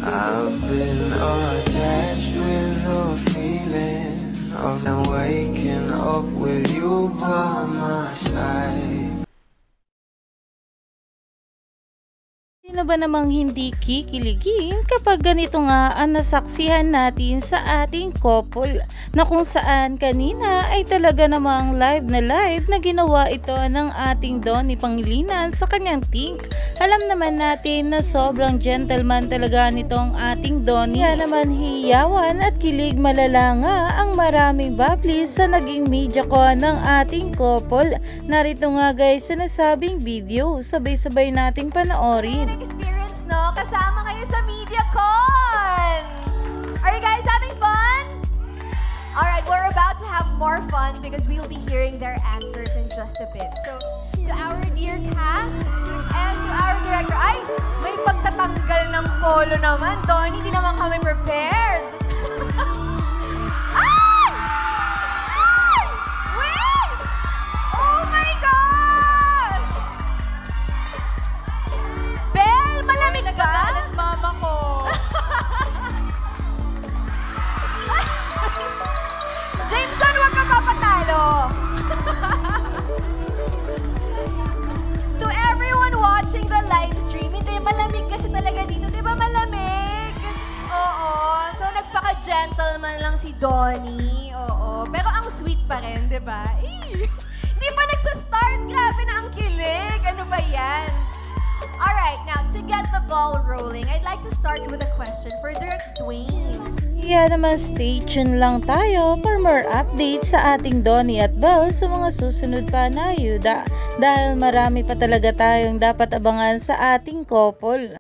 I've been attached with the feeling of waking up with you by my side. Sino ba namang hindi kikiligin kapag ganito nga ang nasaksihan natin sa ating couple na kung saan kanina ay talaga namang live na ginawa ito ng ating Donnie Pangilinan sa kanyang Tink. Alam naman natin na sobrang gentleman talaga nitong ating Donnie. Kaya naman hiyawan at kilig malala nga ang maraming bablis sa naging media ko ng ating couple. Narito nga guys sa nasabing video, sabay-sabay nating panoorin. Experience, no? Kasama kayo sa MediaCon! Are you guys having fun? Alright, we're about to have more fun because we'll be hearing their answers in just a bit. So, to our dear cast and to our director, ay, may pagtatanggal ng polo naman, Don. Hindi naman kami prepared. Ay! Ay! Wait! Oh my gosh! Bel, malamig ba? Nagagalit mama ko. Jameson, huwag ka papatalo. To everyone watching the live stream, hindi, malamig kasi talaga dito. Di ba malamig? Oo. So, nagpaka-gentleman lang si Donnie. Oo. Pero ang sweet pa rin, di ba? Di pa nagsa-start. Grabe na ang kilig. Ano ba yan? Alright, now to get the ball rolling, I'd like to start with a question for Direk Dwayne. Kaya naman stay tuned lang tayo for more updates sa ating Donnie at Belle sa mga susunod pa na ayuda dahil marami pa talaga tayong dapat abangan sa ating couple.